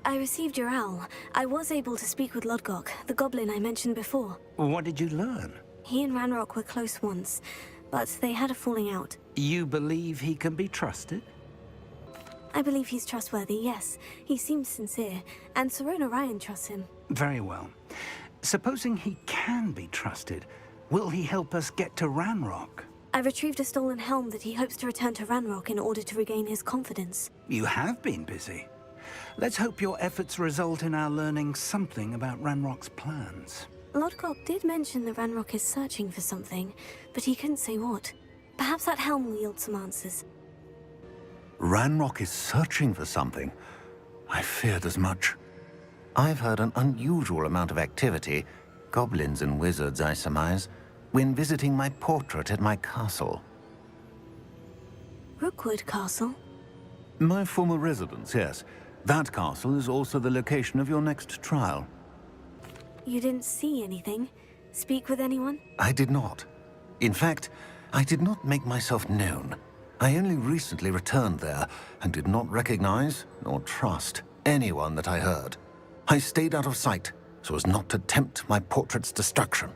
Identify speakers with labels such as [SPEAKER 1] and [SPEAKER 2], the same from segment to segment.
[SPEAKER 1] I received your owl. I was able to speak with Lodgok, the goblin I mentioned before.
[SPEAKER 2] What did you learn?
[SPEAKER 1] He and Ranrok were close once, but they had a falling out.
[SPEAKER 2] You believe he can be trusted?
[SPEAKER 1] I believe he's trustworthy, yes. He seems sincere, and Serona Ryan trusts him.
[SPEAKER 2] Very well. Supposing he can be trusted, will he help us get to Ranrok?
[SPEAKER 1] I retrieved a stolen helm that he hopes to return to Ranrok in order to regain his confidence.
[SPEAKER 2] You have been busy. Let's hope your efforts result in our learning something about Ranrock's plans.
[SPEAKER 1] Lodgok did mention that Ranrok is searching for something, but he couldn't say what. Perhaps that helm will yield some answers.
[SPEAKER 3] Ranrok is searching for something. I feared as much. I've heard an unusual amount of activity, goblins and wizards, I surmise, when visiting my portrait at my castle.
[SPEAKER 1] Rookwood Castle?
[SPEAKER 3] My former residence, yes. That castle is also the location of your next trial.
[SPEAKER 1] You didn't see anything? Speak with anyone?
[SPEAKER 3] I did not. In fact, I did not make myself known. I only recently returned there and did not recognize nor trust anyone that I heard. I stayed out of sight so as not to tempt my portrait's destruction.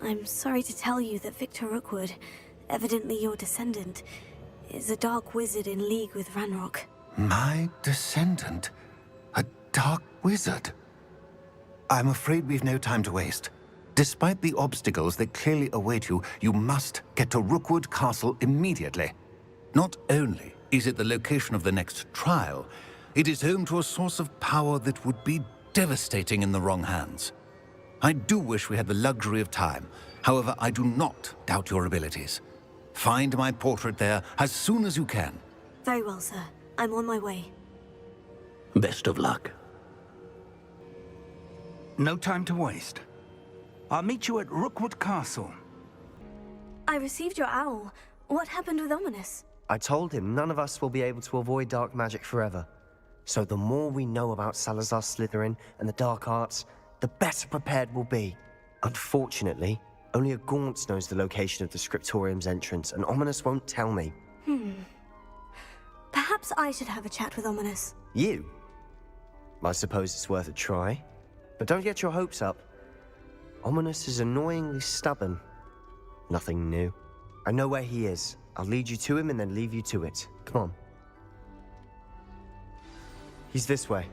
[SPEAKER 1] I'm sorry to tell you that Victor Rookwood, evidently your descendant, is a dark wizard in league with Ranrok.
[SPEAKER 3] My descendant? A dark wizard? I'm afraid we've no time to waste. Despite the obstacles that clearly await you, you must get to Rookwood Castle immediately. Not only is it the location of the next trial, it is home to a source of power that would be devastating in the wrong hands. I do wish we had the luxury of time. However, I do not doubt your abilities. Find my portrait there as soon as you can.
[SPEAKER 1] Very well, sir. I'm on my way.
[SPEAKER 4] Best of luck.
[SPEAKER 2] No time to waste. I'll meet you at Rookwood Castle.
[SPEAKER 1] I received your owl. What happened with Ominous?
[SPEAKER 5] I told him none of us will be able to avoid dark magic forever. So the more we know about Salazar Slytherin and the dark arts, the better prepared we'll be. Unfortunately, only a Gaunt knows the location of the Scriptorium's entrance, and Ominous won't tell me.
[SPEAKER 1] Perhaps I should have a chat with Ominous.
[SPEAKER 5] You? I suppose it's worth a try. But don't get your hopes up. Ominous is annoyingly stubborn. Nothing new. I know where he is. I'll lead you to him and then leave you to it. Come on. He's this way.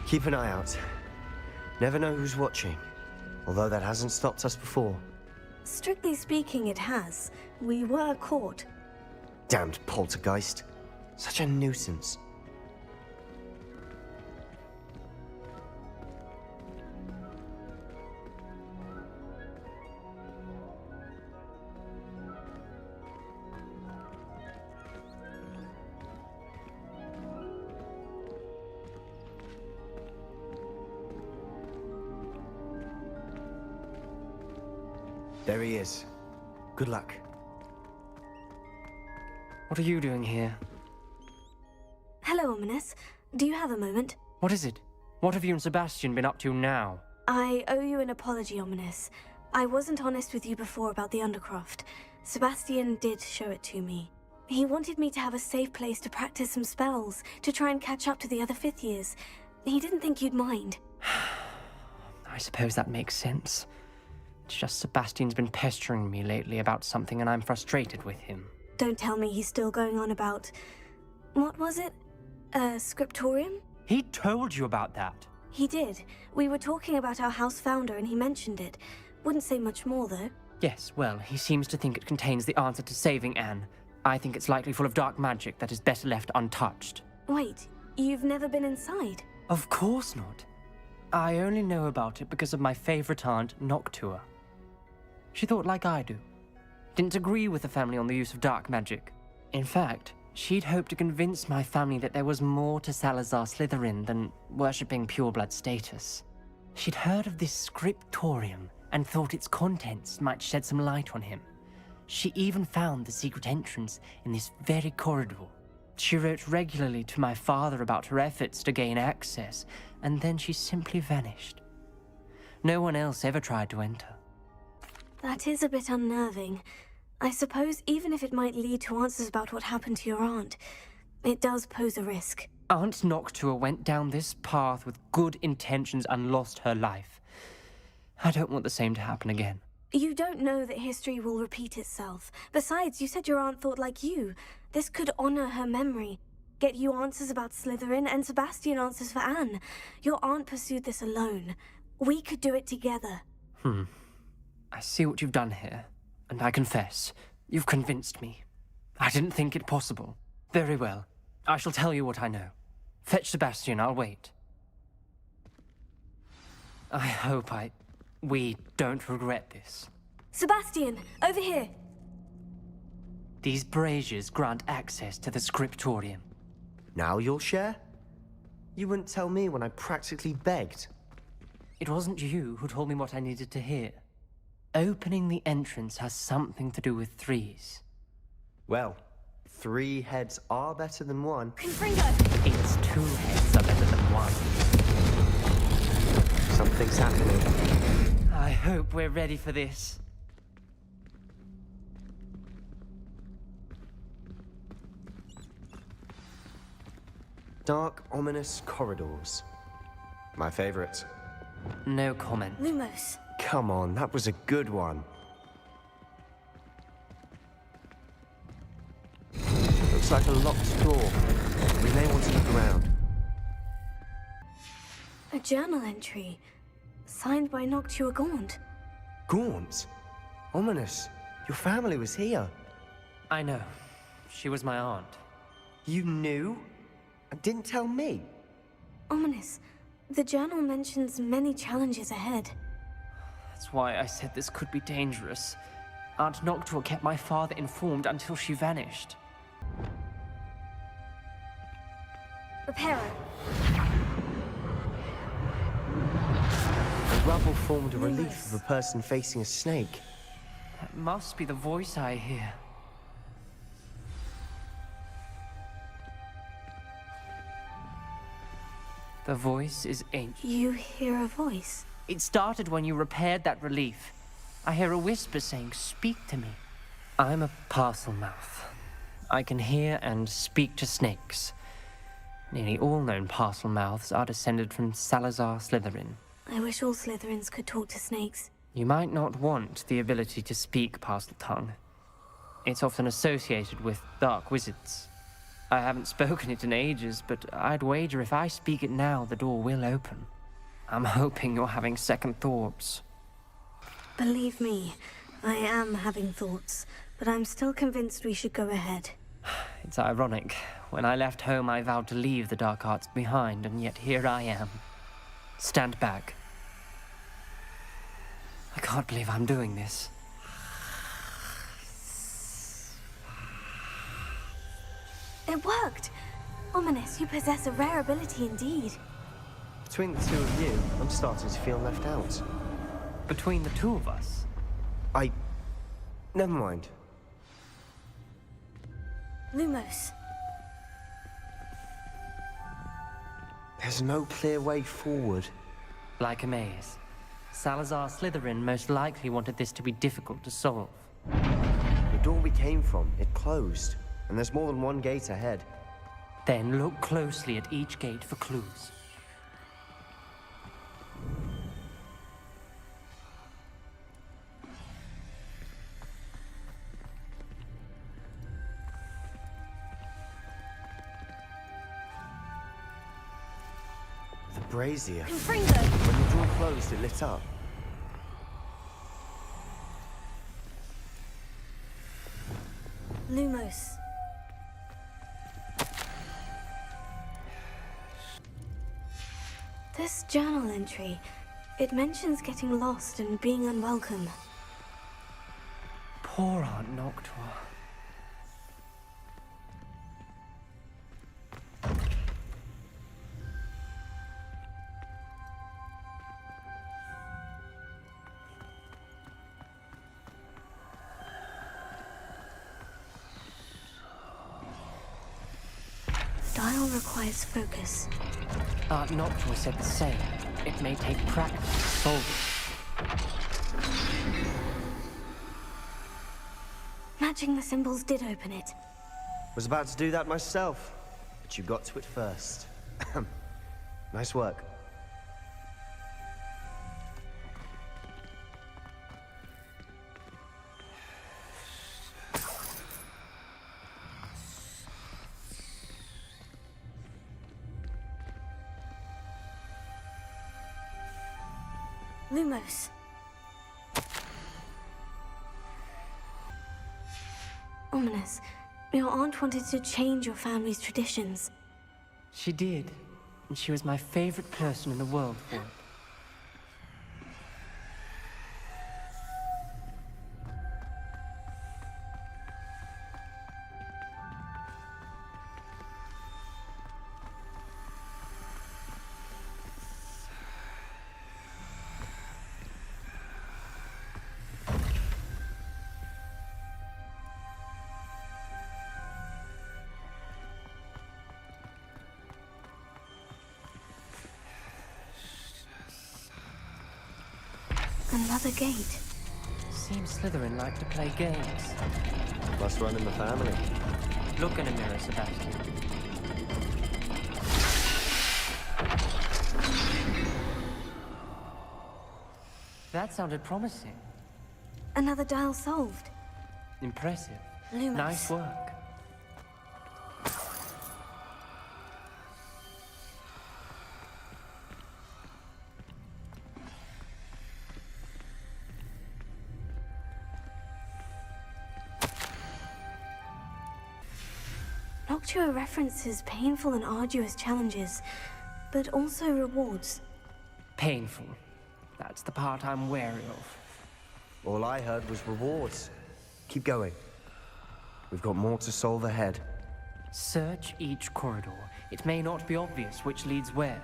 [SPEAKER 5] Keep an eye out. Never know who's watching. Although that hasn't stopped us before.
[SPEAKER 1] Strictly speaking, it has. We were caught.
[SPEAKER 5] Damned poltergeist. Such a nuisance. There he is. Good luck.
[SPEAKER 6] What are you doing here?
[SPEAKER 1] Hello, Ominous. Do you have a moment?
[SPEAKER 6] What is it? What have you and Sebastian been up to now?
[SPEAKER 1] I owe you an apology, Ominous. I wasn't honest with you before about the Undercroft. Sebastian did show it to me. He wanted me to have a safe place to practice some spells, to try and catch up to the other fifth years. He didn't think you'd mind.
[SPEAKER 6] I suppose that makes sense. It's just Sebastian's been pestering me lately about something and I'm frustrated with him.
[SPEAKER 1] Don't tell me he's still going on about... What was it? Scriptorium?
[SPEAKER 6] He told you about that?
[SPEAKER 1] He did. We were talking about our house founder and he mentioned it. Wouldn't say much more, though.
[SPEAKER 6] Yes, well, he seems to think it contains the answer to saving Anne. I think it's likely full of dark magic that is better left untouched.
[SPEAKER 1] Wait, you've never been inside?
[SPEAKER 6] Of course not. I only know about it because of my favorite aunt, Noctua. She thought like I do. Didn't agree with the family on the use of dark magic. In fact, she'd hoped to convince my family that there was more to Salazar Slytherin than worshipping pureblood status. She'd heard of this Scriptorium and thought its contents might shed some light on him. She even found the secret entrance in this very corridor. She wrote regularly to my father about her efforts to gain access, and then she simply vanished. No one else ever tried to enter.
[SPEAKER 1] That is a bit unnerving. I suppose even if it might lead to answers about what happened to your aunt, it does pose a risk.
[SPEAKER 6] Aunt Noctua went down this path with good intentions and lost her life. I don't want the same to happen again.
[SPEAKER 1] You don't know that history will repeat itself. Besides, you said your aunt thought like you. This could honor her memory. Get you answers about Slytherin, and Sebastian answers for Anne. Your aunt pursued this alone. We could do it together.
[SPEAKER 6] I see what you've done here, and I confess, you've convinced me. I didn't think it possible. Very well. I shall tell you what I know. Fetch Sebastian, I'll wait. I hope we don't regret this.
[SPEAKER 1] Sebastian, over here!
[SPEAKER 6] These braziers grant access to the Scriptorium.
[SPEAKER 5] Now you'll share? You wouldn't tell me when I practically begged.
[SPEAKER 6] It wasn't you who told me what I needed to hear. Opening the entrance has something to do with threes.
[SPEAKER 5] Well, 3 heads are better than 1.
[SPEAKER 1] Confringo!
[SPEAKER 6] It's 2 heads are better than 1.
[SPEAKER 5] Something's happening.
[SPEAKER 6] I hope we're ready for this.
[SPEAKER 5] Dark, ominous corridors. My favorite.
[SPEAKER 6] No comment.
[SPEAKER 1] Lumos.
[SPEAKER 5] Come on, that was a good one. Looks like a locked door. We may want to look around.
[SPEAKER 1] A journal entry. Signed by Noctua Gaunt.
[SPEAKER 5] Gaunt? Ominous. Your family was here.
[SPEAKER 6] I know. She was my aunt.
[SPEAKER 5] You knew? And didn't tell me?
[SPEAKER 1] Ominous. The journal mentions many challenges ahead.
[SPEAKER 6] That's why I said this could be dangerous. Aunt Noctua kept my father informed until she vanished.
[SPEAKER 1] Reparo.
[SPEAKER 5] The rubble formed a relief
[SPEAKER 1] Lumos.
[SPEAKER 5] of a person facing a snake.
[SPEAKER 6] That must be the voice I hear. The voice is ancient.
[SPEAKER 1] You hear a voice.
[SPEAKER 6] It started when you repaired that relief. I hear a whisper saying, "Speak to me." I'm a parcel mouth. I can hear and speak to snakes. Nearly all known parcel mouths are descended from Salazar Slytherin.
[SPEAKER 1] I wish all Slytherins could talk to snakes.
[SPEAKER 6] You might not want the ability to speak parcel tongue. It's often associated with dark wizards. I haven't spoken it in ages, but I'd wager if I speak it now, the door will open. I'm hoping you're having second thoughts.
[SPEAKER 1] Believe me, I am having thoughts, but I'm still convinced we should go ahead.
[SPEAKER 6] It's ironic. When I left home, I vowed to leave the dark arts behind, and yet here I am. Stand back. I can't believe I'm doing this.
[SPEAKER 1] It worked! Ominous, you possess a rare ability indeed.
[SPEAKER 5] Between the two of you, I'm starting to feel left out.
[SPEAKER 6] Between the two of us,
[SPEAKER 5] Never mind.
[SPEAKER 1] Lumos.
[SPEAKER 5] There's no clear way forward.
[SPEAKER 6] like a maze. Salazar Slytherin most likely wanted this to be difficult to solve.
[SPEAKER 5] The door we came from, it closed. And there's more than one gate ahead.
[SPEAKER 6] Then look closely at each gate for clues.
[SPEAKER 5] The brazier.
[SPEAKER 1] Confringo!
[SPEAKER 5] When the door closed, it lit up.
[SPEAKER 1] Lumos. This journal entry, it mentions getting lost and being unwelcome.
[SPEAKER 6] Poor Aunt Noctua.
[SPEAKER 1] Dial requires focus.
[SPEAKER 6] Aunt Noctua said the same. It may take practice to solve
[SPEAKER 1] Catching the symbols did open it.
[SPEAKER 5] Was about to do that myself, but you got to it first. Nice work.
[SPEAKER 1] Lumos. Ominous. Your aunt wanted to change your family's traditions.
[SPEAKER 6] She did, and she was my favorite person in the world for it.
[SPEAKER 1] Another gate.
[SPEAKER 6] Seems Slytherin like to play games.
[SPEAKER 5] Must run in the family.
[SPEAKER 6] Look in a mirror, Sebastian. That sounded promising.
[SPEAKER 1] Another dial solved.
[SPEAKER 6] Impressive.
[SPEAKER 1] Lumos.
[SPEAKER 6] Nice work.
[SPEAKER 1] Noctua references painful and arduous challenges, but also rewards.
[SPEAKER 6] Painful. That's the part I'm wary of.
[SPEAKER 5] All I heard was rewards. Keep going. We've got more to solve ahead.
[SPEAKER 6] Search each corridor. It may not be obvious which leads where.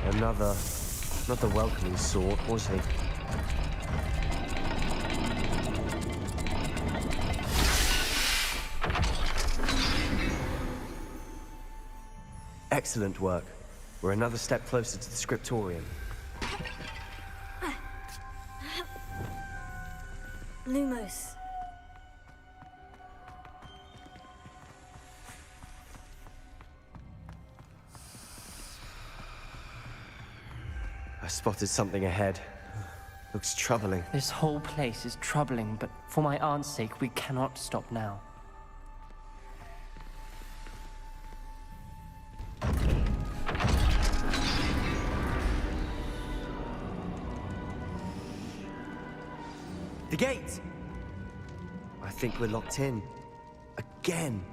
[SPEAKER 5] Another, not the welcoming sort, was he? Excellent work. We're another step closer to the Scriptorium.
[SPEAKER 1] Lumos.
[SPEAKER 5] I spotted something ahead. Looks troubling.
[SPEAKER 6] This whole place is troubling, but for my aunt's sake, we cannot stop now.
[SPEAKER 5] The gate! I think we're locked in. Again.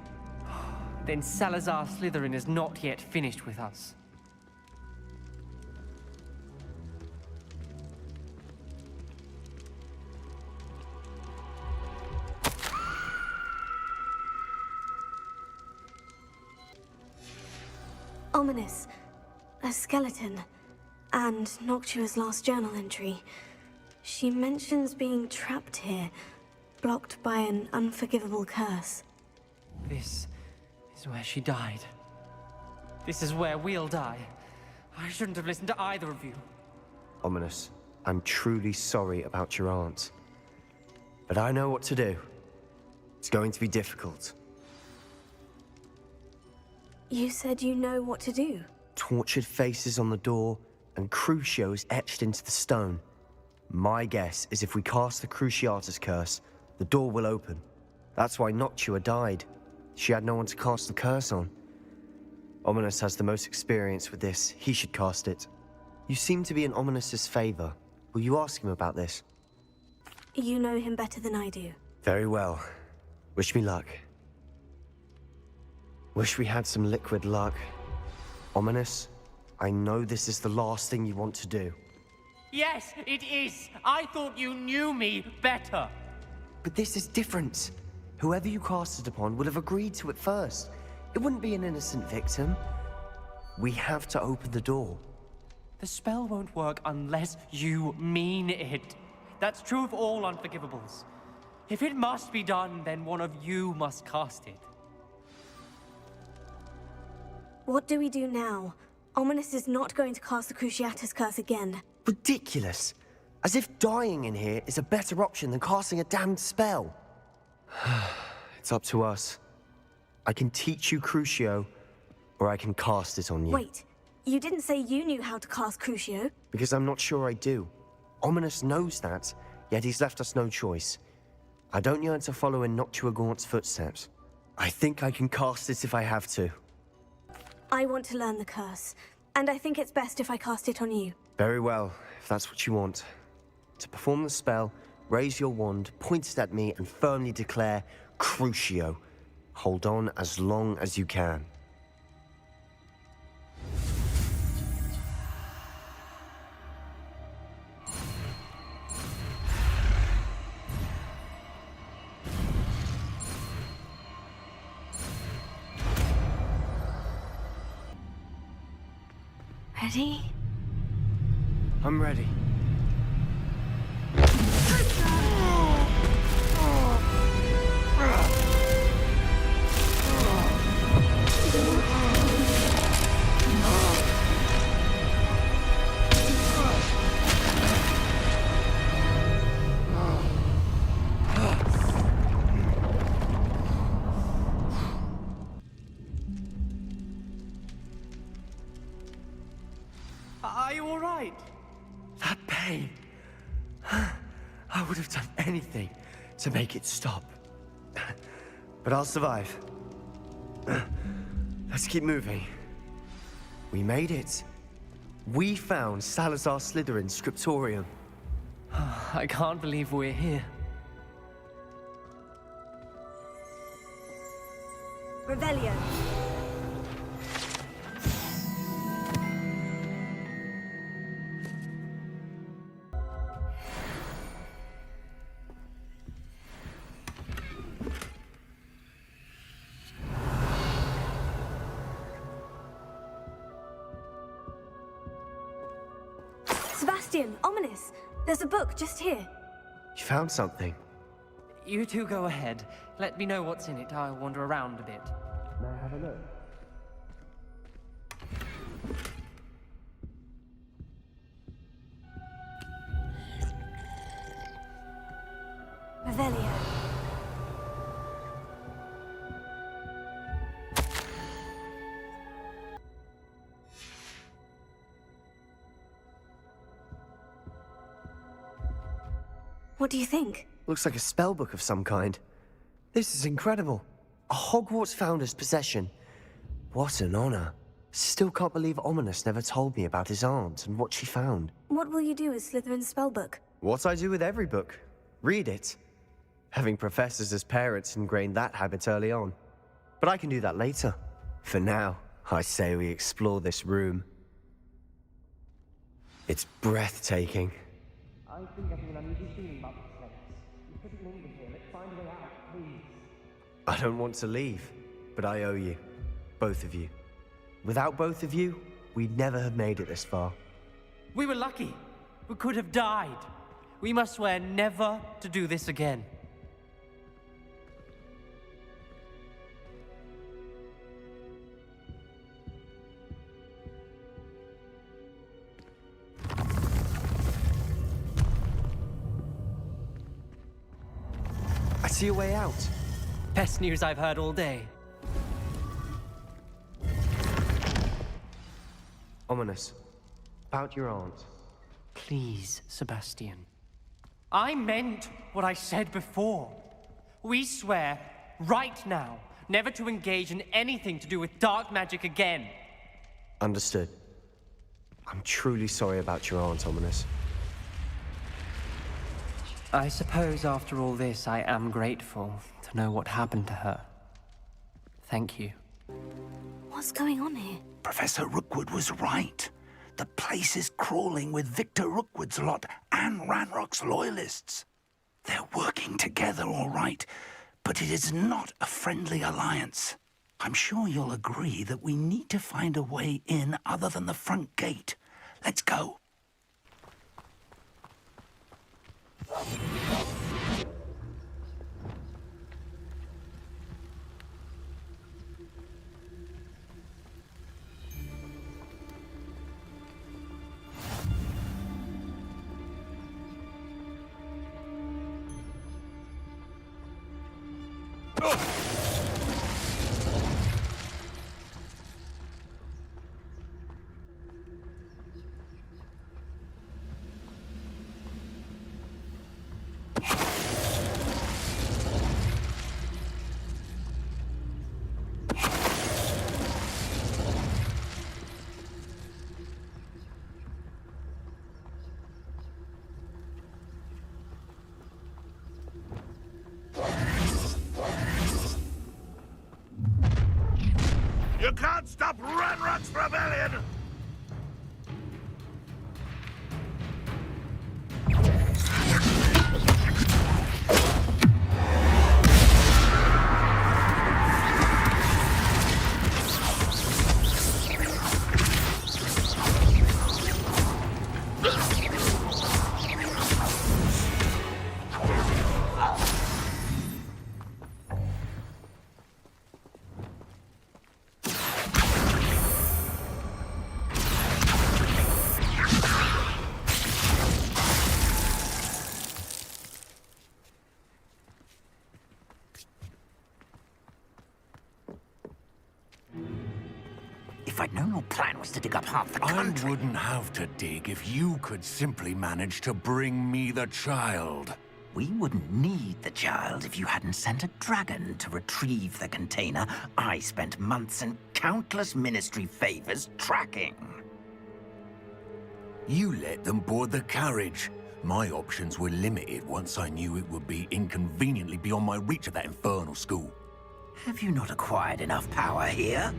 [SPEAKER 6] Then Salazar Slytherin is not yet finished with us.
[SPEAKER 1] Ominous. A skeleton. And Noctua's last journal entry. She mentions being trapped here, blocked by an unforgivable curse.
[SPEAKER 6] This is where she died. This is where we'll die. I shouldn't have listened to either of you.
[SPEAKER 5] Ominous, I'm truly sorry about your aunt. But I know what to do. It's going to be difficult.
[SPEAKER 1] You said you know what to do.
[SPEAKER 5] Tortured faces on the door, and Crucios etched into the stone. My guess is if we cast the Cruciatus curse, the door will open. That's why Noctua died. She had no one to cast the curse on. Ominous has the most experience with this. He should cast it. You seem to be in Ominous's favor. Will you ask him about this?
[SPEAKER 1] You know him better than I do.
[SPEAKER 5] Very well. Wish me luck. Wish we had some liquid luck. Ominous, I know this is the last thing you want to do.
[SPEAKER 6] Yes, it is. I thought you knew me better.
[SPEAKER 5] But this is different. Whoever you cast it upon would have agreed to it first. It wouldn't be an innocent victim. We have to open the door.
[SPEAKER 6] The spell won't work unless you mean it. That's true of all unforgivables. If it must be done, then one of you must cast it.
[SPEAKER 1] What do we do now? Ominous is not going to cast the Cruciatus curse again.
[SPEAKER 5] Ridiculous. As if dying in here is a better option than casting a damned spell. It's up to us. I can teach you Crucio, or I can cast it on you.
[SPEAKER 1] Wait, you didn't say you knew how to cast Crucio?
[SPEAKER 5] Because I'm not sure I do. Ominous knows that, yet he's left us no choice. I don't yearn to follow in Noctua footsteps. I think I can cast it if I have to.
[SPEAKER 1] I want to learn the curse, and I think it's best if I cast it on you.
[SPEAKER 5] Very well, if that's what you want. To perform the spell, raise your wand, point it at me, and firmly declare, Crucio. Hold on as long as you can.
[SPEAKER 1] Ready?
[SPEAKER 5] I'm ready.
[SPEAKER 6] Are you all right?
[SPEAKER 5] That pain. I would have done anything to make it stop. But I'll survive. Let's keep moving. We made it. We found Salazar Slytherin's Scriptorium.
[SPEAKER 6] I can't believe we're here.
[SPEAKER 1] Revelio. Sebastian, Ominous, there's a book just here.
[SPEAKER 5] You found something.
[SPEAKER 6] You two go ahead. Let me know what's in it. I'll wander around a bit.
[SPEAKER 5] May I have a look?
[SPEAKER 1] Revelio. What do you think?
[SPEAKER 5] Looks like a spellbook of some kind. This is incredible. A Hogwarts founder's possession. What an honor. Still can't believe Ominous never told me about his aunt and what she found.
[SPEAKER 1] What will you do with Slytherin's spellbook?
[SPEAKER 5] What I do with every book. Read it. Having professors as parents ingrained that habit early on. But I can do that later. For now, I say we explore this room. It's breathtaking.
[SPEAKER 6] I've been getting an uneasy feeling about this place. You couldn't linger here. Let's find a way out, please.
[SPEAKER 5] I don't want to leave, but I owe you. Both of you. Without both of you, we'd never have made it this far.
[SPEAKER 6] We were lucky. We could have died. We must swear never to do this again.
[SPEAKER 5] I see a way out.
[SPEAKER 6] Best news I've heard all day.
[SPEAKER 5] Ominous. About your aunt.
[SPEAKER 6] Please, Sebastian. I meant what I said before. We swear, right now, never to engage in anything to do with dark magic again.
[SPEAKER 5] Understood. I'm truly sorry about your aunt, Ominous.
[SPEAKER 6] I suppose after all this, I am grateful to know what happened to her. Thank you.
[SPEAKER 1] What's going on here?
[SPEAKER 2] Professor Rookwood was right. The place is crawling with Victor Rookwood's lot and Ranrok's loyalists. They're working together, all right, but it is not a friendly alliance. I'm sure you'll agree that we need to find a way in other than the front gate. Let's go.
[SPEAKER 7] You can't stop Ranrok's rebellion!
[SPEAKER 2] If I'd known your plan was to dig up half the country...
[SPEAKER 3] I wouldn't have to dig if you could simply manage to bring me the child.
[SPEAKER 2] We wouldn't need the child if you hadn't sent a dragon to retrieve the container I spent months and countless ministry favors tracking.
[SPEAKER 3] You let them board the carriage. My options were limited once I knew it would be inconveniently beyond my reach at that infernal school.
[SPEAKER 2] Have you not acquired enough power here?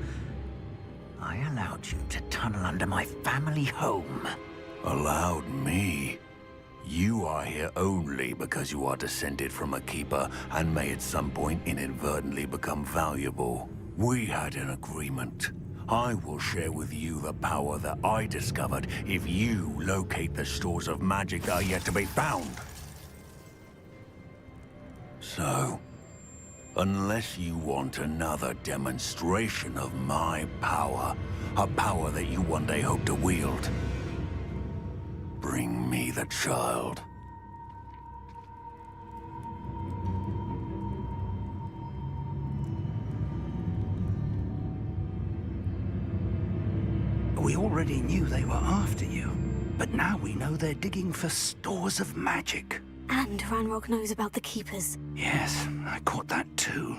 [SPEAKER 2] I allowed you to tunnel under my family home.
[SPEAKER 3] Allowed me? You are here only because you are descended from a keeper and may at some point inadvertently become valuable. We had an agreement. I will share with you the power that I discovered if you locate the stores of magic that are yet to be found. So, unless you want another demonstration of my power, a power that you one day hope to wield, bring me the child.
[SPEAKER 2] We already knew they were after you, but now we know they're digging for stores of magic.
[SPEAKER 1] And Ranrok knows about the Keepers.
[SPEAKER 2] Yes, I caught that too.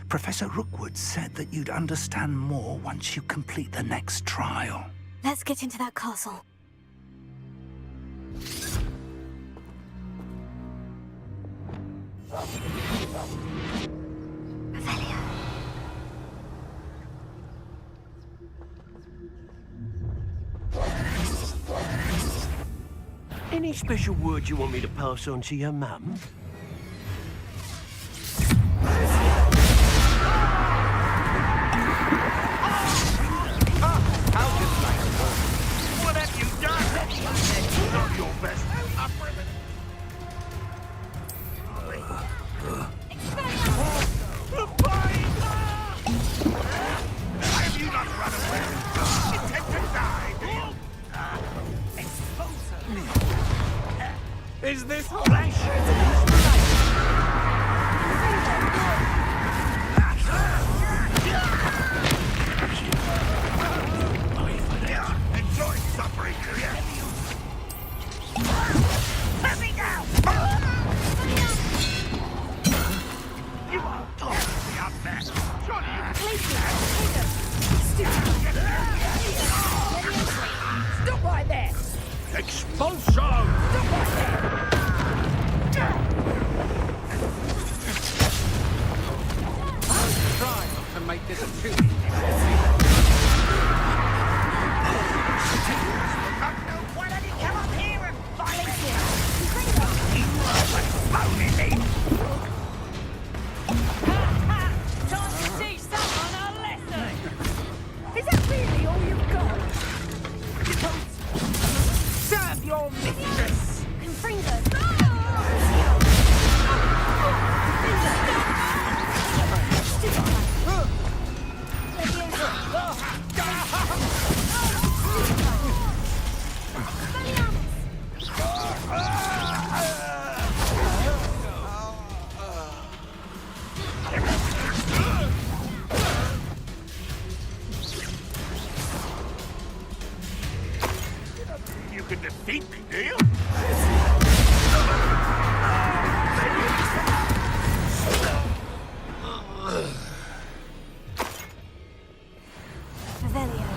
[SPEAKER 2] Professor Rookwood said that you'd understand more once you complete the next trial.
[SPEAKER 1] Let's get into that castle. Revelio.
[SPEAKER 4] Any special word you want me to pass on to your mum?
[SPEAKER 7] What have you done? Not your best. Have you not run away? Intend to die, do you? Is this flesh? Enjoy suffering, do you? Let me down! You are totally up there. Surely you
[SPEAKER 8] Stop right there!
[SPEAKER 7] Expulso!
[SPEAKER 8] Stop right there!
[SPEAKER 7] to defeat me, do you?
[SPEAKER 1] Revelio.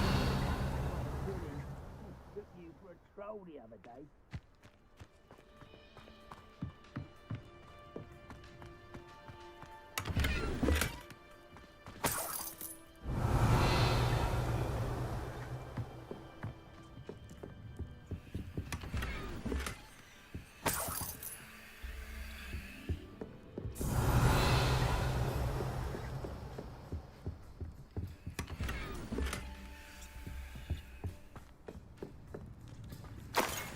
[SPEAKER 7] Took you for a troll the other day.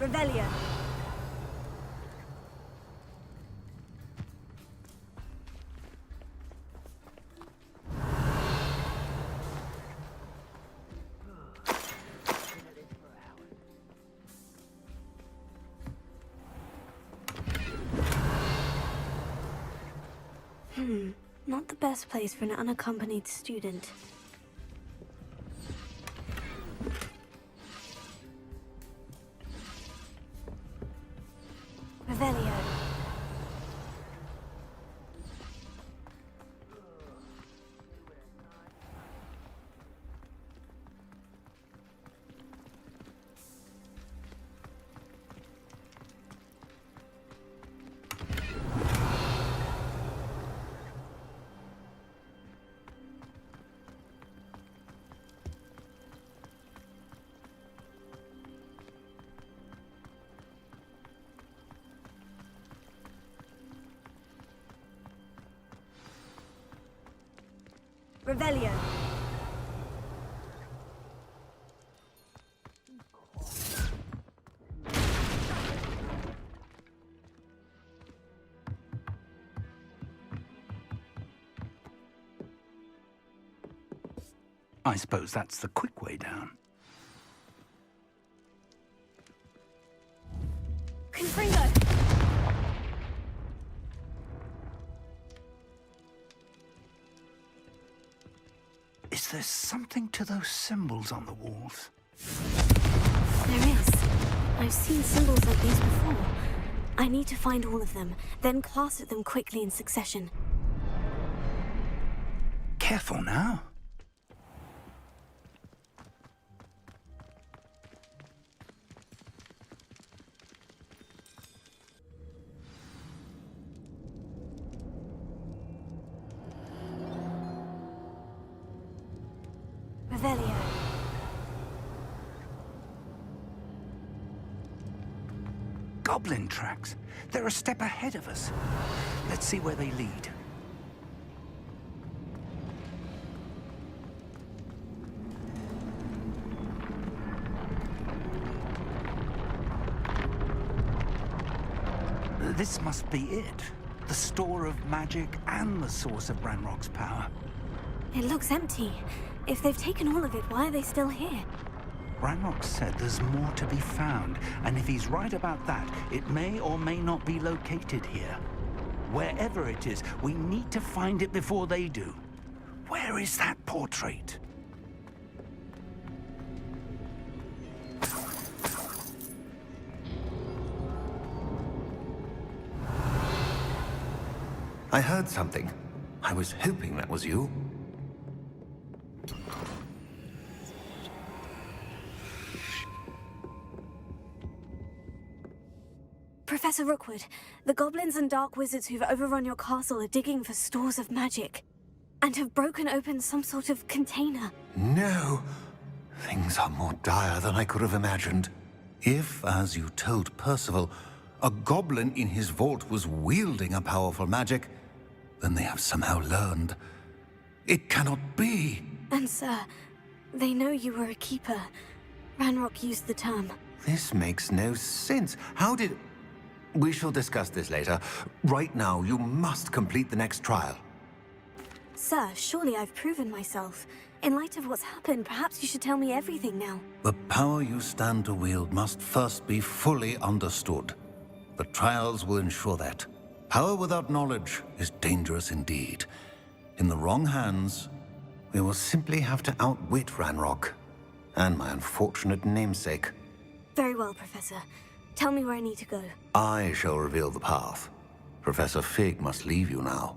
[SPEAKER 1] Revelio. Not the best place for an unaccompanied student. Revelio. Revelio.
[SPEAKER 2] I suppose that's the quick way down.
[SPEAKER 1] Confringo.
[SPEAKER 2] Is there something to those symbols on the walls?
[SPEAKER 1] There is. I've seen symbols like these before. I need to find all of them, then cast at them quickly in succession.
[SPEAKER 2] Careful now.
[SPEAKER 1] Revelio.
[SPEAKER 2] Goblin tracks. They're a step ahead of us. Let's see where they lead. This must be it. The store of magic and the source of Ranrok's power.
[SPEAKER 1] It looks empty. If they've taken all of it, why are they still here?
[SPEAKER 2] Ranrok said there's more to be found, and if he's right about that, it may or may not be located here. Wherever it is, we need to find it before they do. Where is that portrait?
[SPEAKER 3] I heard something. I was hoping that was you.
[SPEAKER 1] Professor Rookwood, the goblins and dark wizards who've overrun your castle are digging for stores of magic, and have broken open some sort of container.
[SPEAKER 3] No! Things are more dire than I could have imagined. If, as you told Percival, a goblin in his vault was wielding a powerful magic, then they have somehow learned. It cannot be!
[SPEAKER 1] And sir, they know you were a keeper. Ranrok used the term.
[SPEAKER 3] This makes no sense. How did... We shall discuss this later. Right now, you must complete the next trial.
[SPEAKER 1] Sir, surely I've proven myself. In light of what's happened, perhaps you should tell me everything now.
[SPEAKER 3] The power you stand to wield must first be fully understood. The trials will ensure that. Power without knowledge is dangerous indeed. In the wrong hands, we will simply have to outwit Ranrok and my unfortunate namesake.
[SPEAKER 1] Very well, Professor. Tell me where I need to go.
[SPEAKER 3] I shall reveal the path. Professor Fig must leave you now.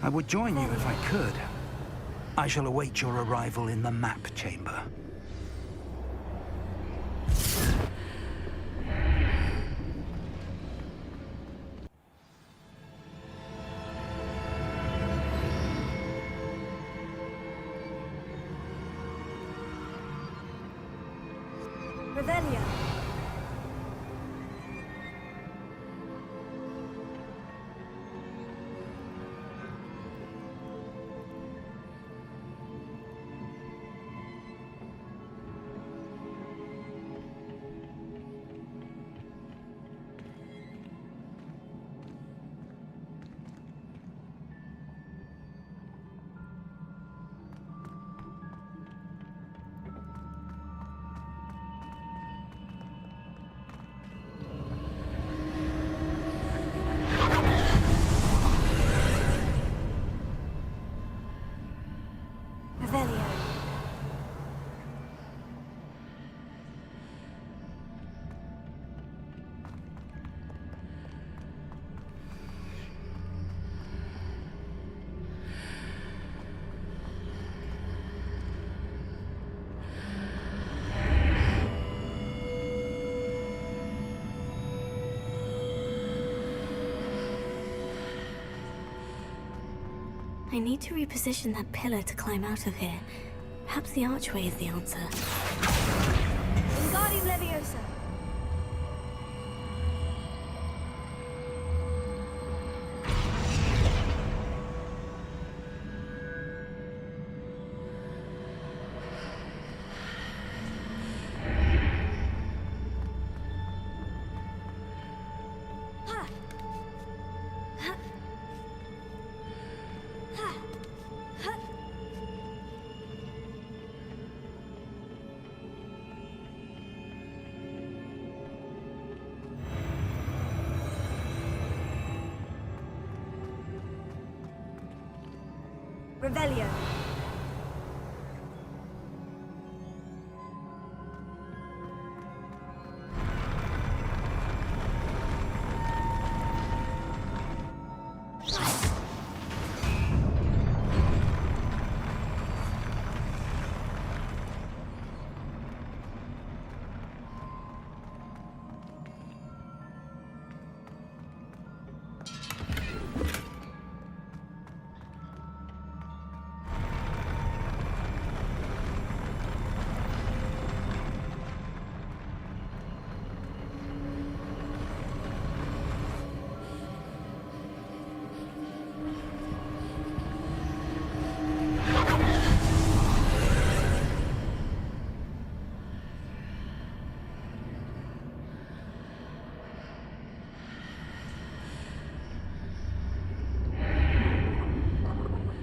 [SPEAKER 2] I would join you if I could. I shall await your arrival in the map chamber.
[SPEAKER 1] Revelio. I need to reposition that pillar to climb out of here. Perhaps the archway is the answer. Wingardium Leviosa! Revelio.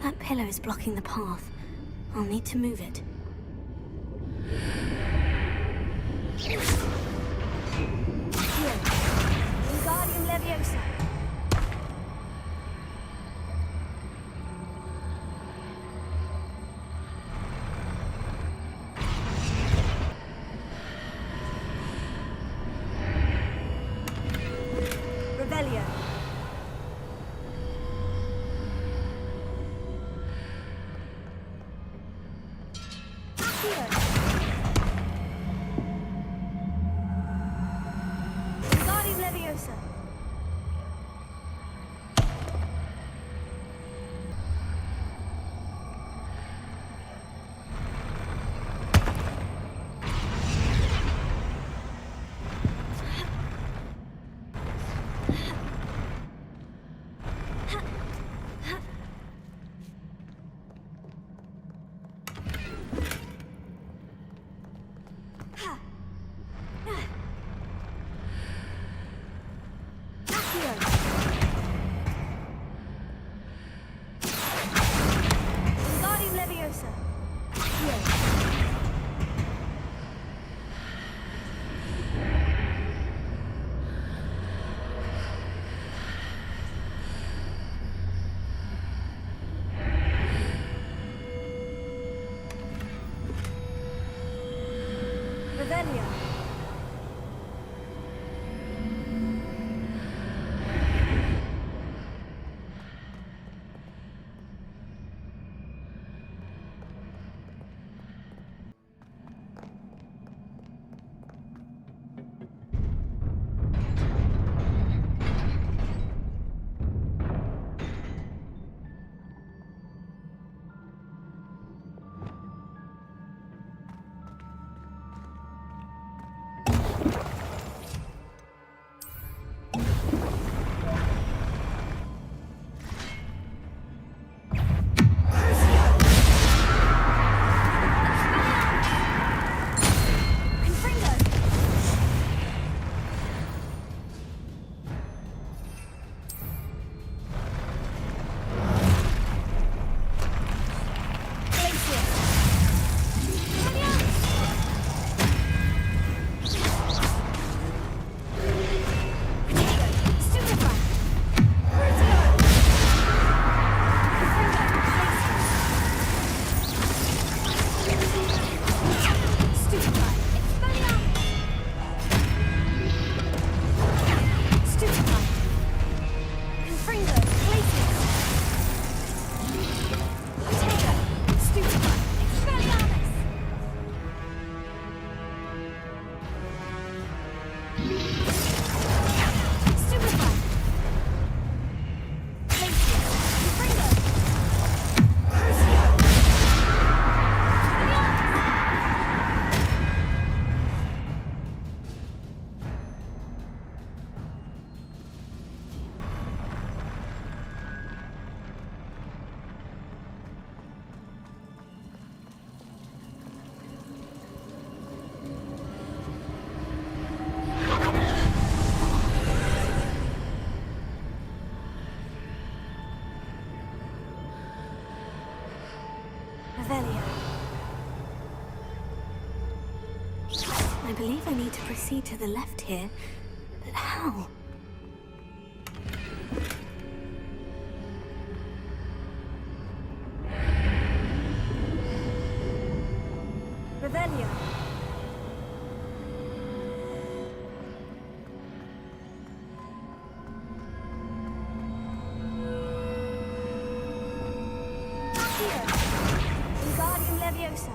[SPEAKER 1] That pillar is blocking the path. I'll need to move it. Here. Wingardium Leviosa. Revelio. Wingardium Leviosa. Revelio. I believe I need to proceed to the left here, but how? Revelio. Here. Wingardium Leviosa.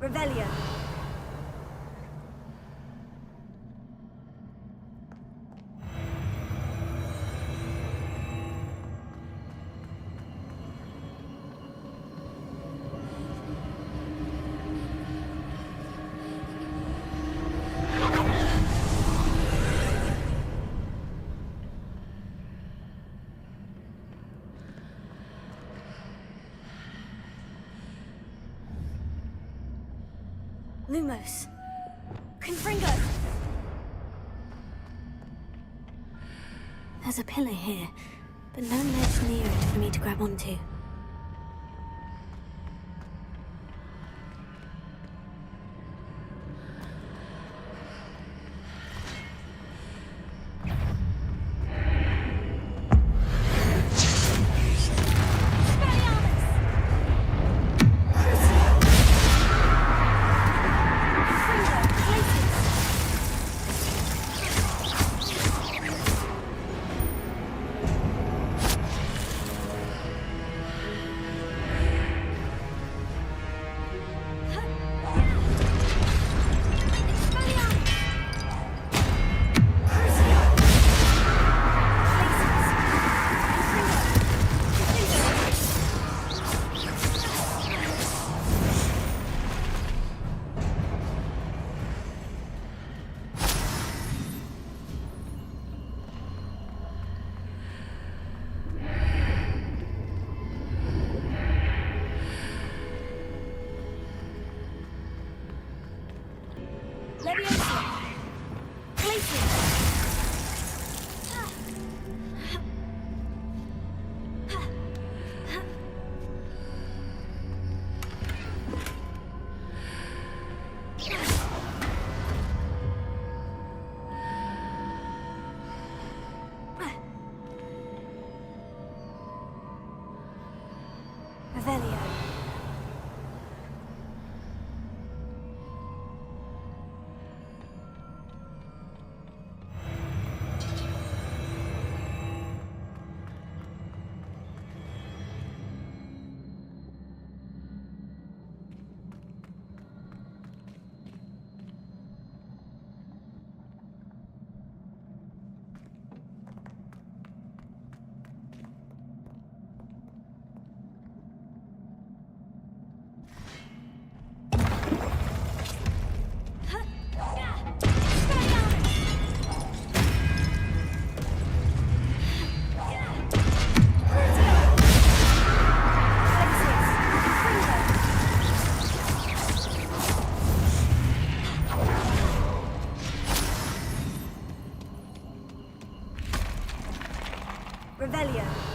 [SPEAKER 1] Revelio. Lumos. Confringo! There's a pillar here, but no ledge near it for me to grab onto. Revelio.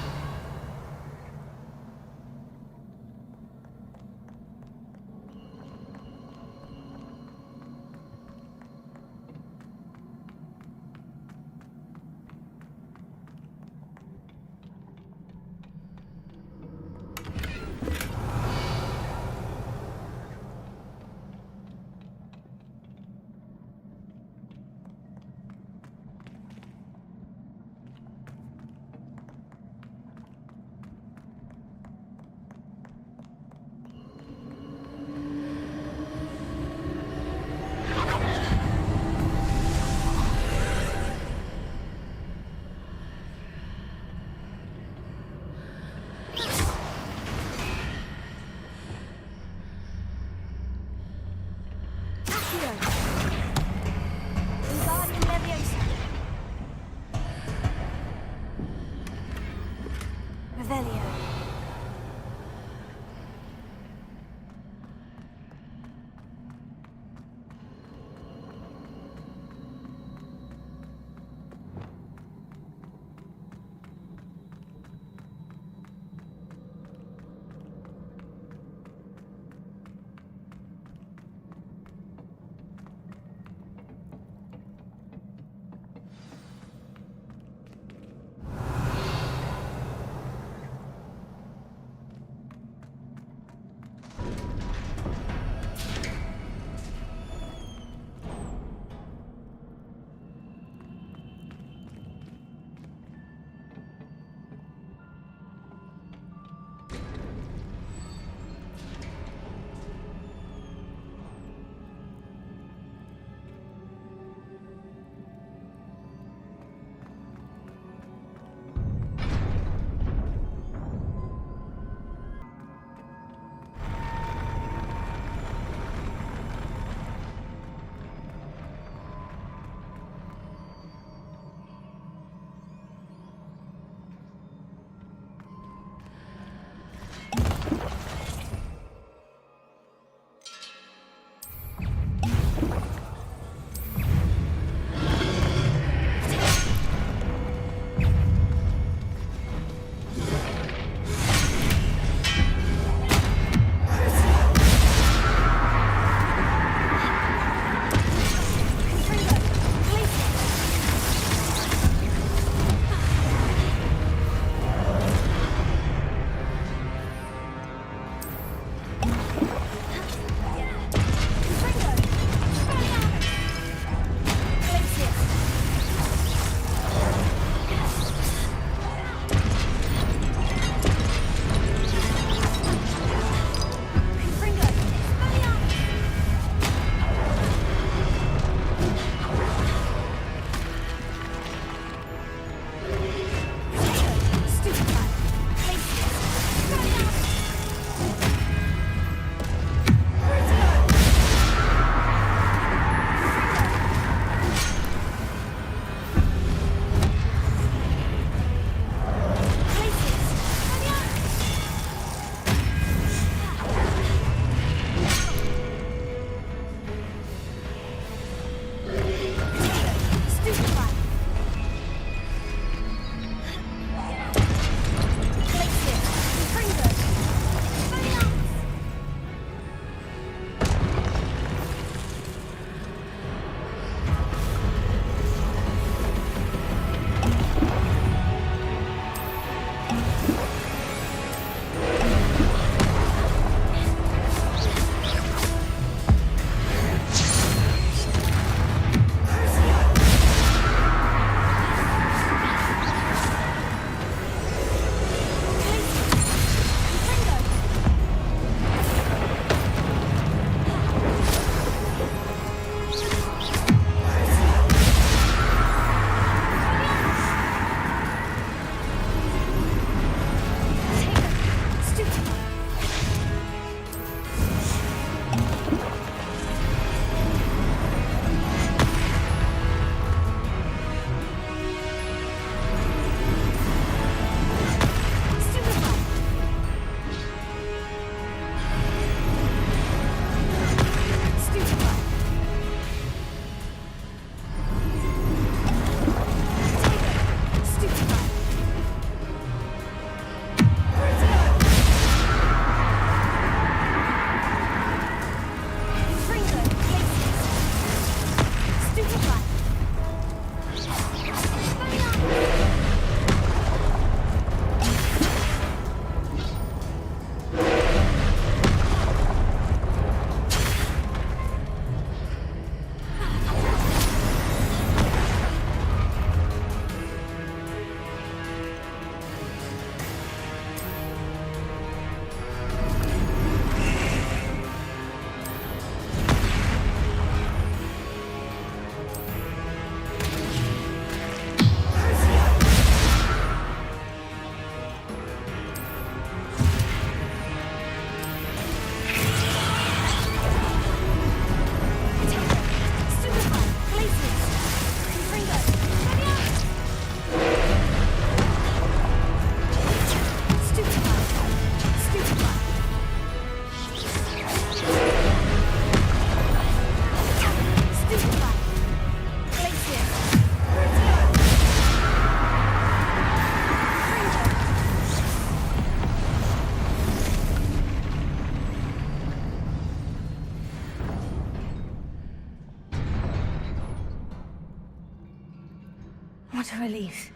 [SPEAKER 1] What a relief.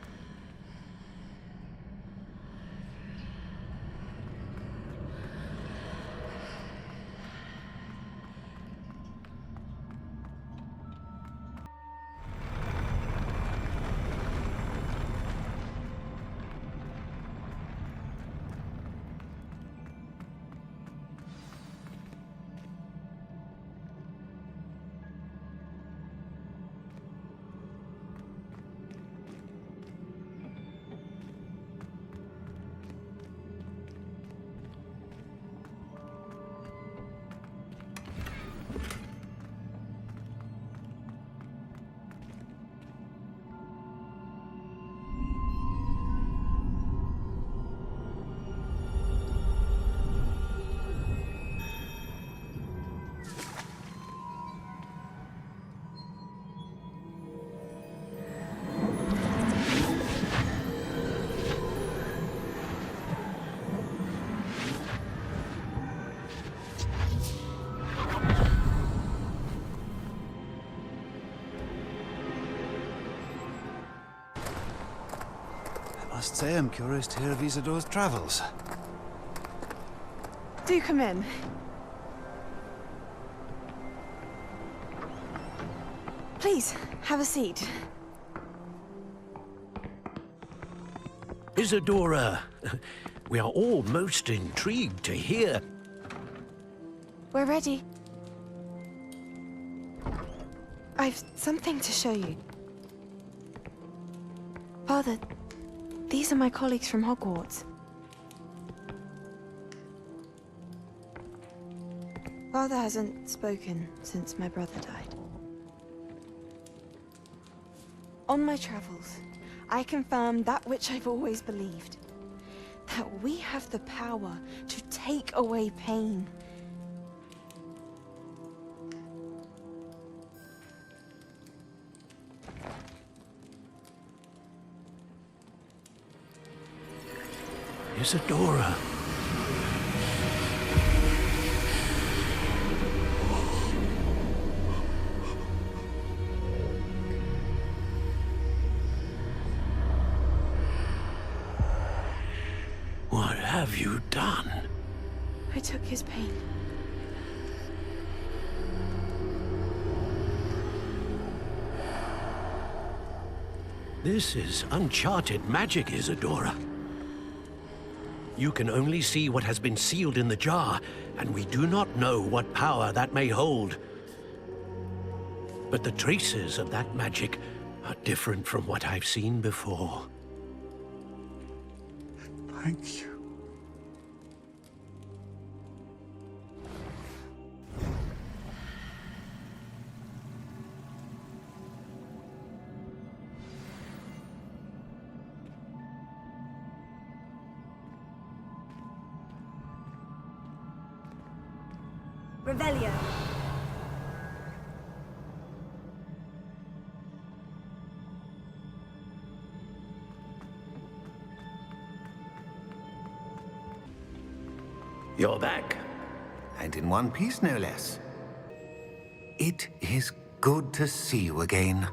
[SPEAKER 8] I must say I'm curious to hear of Isadore's travels.
[SPEAKER 9] Do come in. Please, have a seat.
[SPEAKER 4] Isadora, we are all most intrigued to hear.
[SPEAKER 9] We're ready. I've something to show you. Father, these are my colleagues from Hogwarts. Father hasn't spoken since my brother died. On my travels, I confirmed that which I've always believed. That we have the power to take away pain.
[SPEAKER 4] Isadora. What have you done?
[SPEAKER 9] I took his pain.
[SPEAKER 4] This is uncharted magic, Isadora. You can only see what has been sealed in the jar, and we do not know what power that may hold. But the traces of that magic are different from what I've seen before.
[SPEAKER 8] Thank you.
[SPEAKER 1] Revelio.
[SPEAKER 4] You're back.
[SPEAKER 3] And in one piece, no less. It is good to see you again.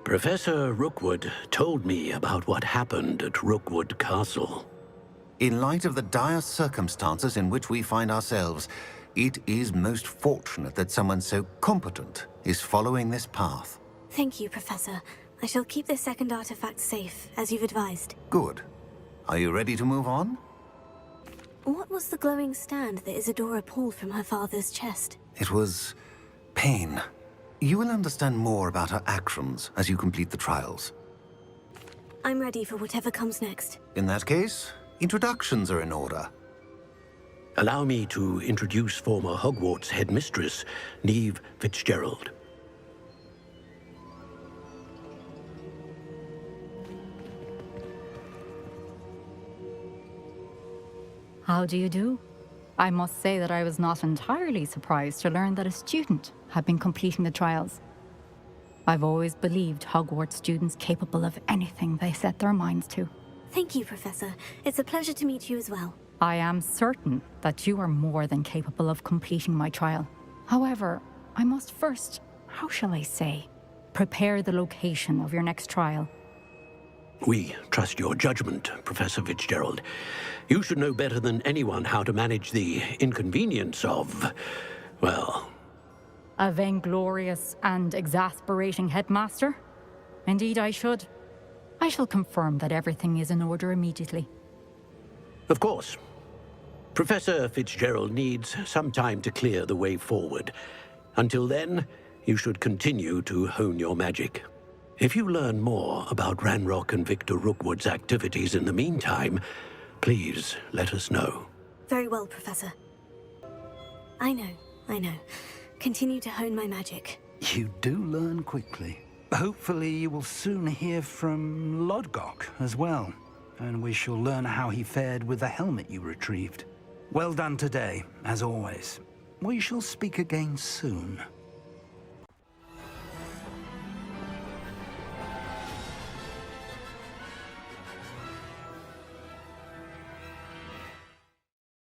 [SPEAKER 4] Professor Rookwood told me about what happened at Rookwood Castle.
[SPEAKER 3] In light of the dire circumstances in which we find ourselves, it is most fortunate that someone so competent is following this path.
[SPEAKER 1] Thank you, Professor. I shall keep this second artifact safe, as you've advised.
[SPEAKER 3] Good. Are you ready to move on?
[SPEAKER 1] What was the glowing stand that Isadora pulled from her father's chest?
[SPEAKER 3] It was pain. You will understand more about her actions as you complete the trials.
[SPEAKER 1] I'm ready for whatever comes next.
[SPEAKER 3] In that case, introductions are in order.
[SPEAKER 4] Allow me to introduce former Hogwarts headmistress, Neve Fitzgerald.
[SPEAKER 10] How do you do? I must say that I was not entirely surprised to learn that a student had been completing the trials. I've always believed Hogwarts students capable of anything they set their minds to.
[SPEAKER 1] Thank you, Professor. It's a pleasure to meet you as well.
[SPEAKER 10] I am certain that you are more than capable of completing my trial. However, I must first, how shall I say, prepare the location of your next trial.
[SPEAKER 4] We trust your judgment, Professor Fitzgerald. You should know better than anyone how to manage the inconvenience of, well...
[SPEAKER 10] A vainglorious and exasperating headmaster? Indeed I should. I shall confirm that everything is in order immediately.
[SPEAKER 4] Of course. Professor Fitzgerald needs some time to clear the way forward. Until then, you should continue to hone your magic. If you learn more about Ranrok and Victor Rookwood's activities in the meantime, please let us know.
[SPEAKER 1] Very well, Professor. I know. Continue to hone my magic.
[SPEAKER 2] You do learn quickly. Hopefully you will soon hear from Lodgok as well, and we shall learn how he fared with the helmet you retrieved. Well done today, as always. We shall speak again soon.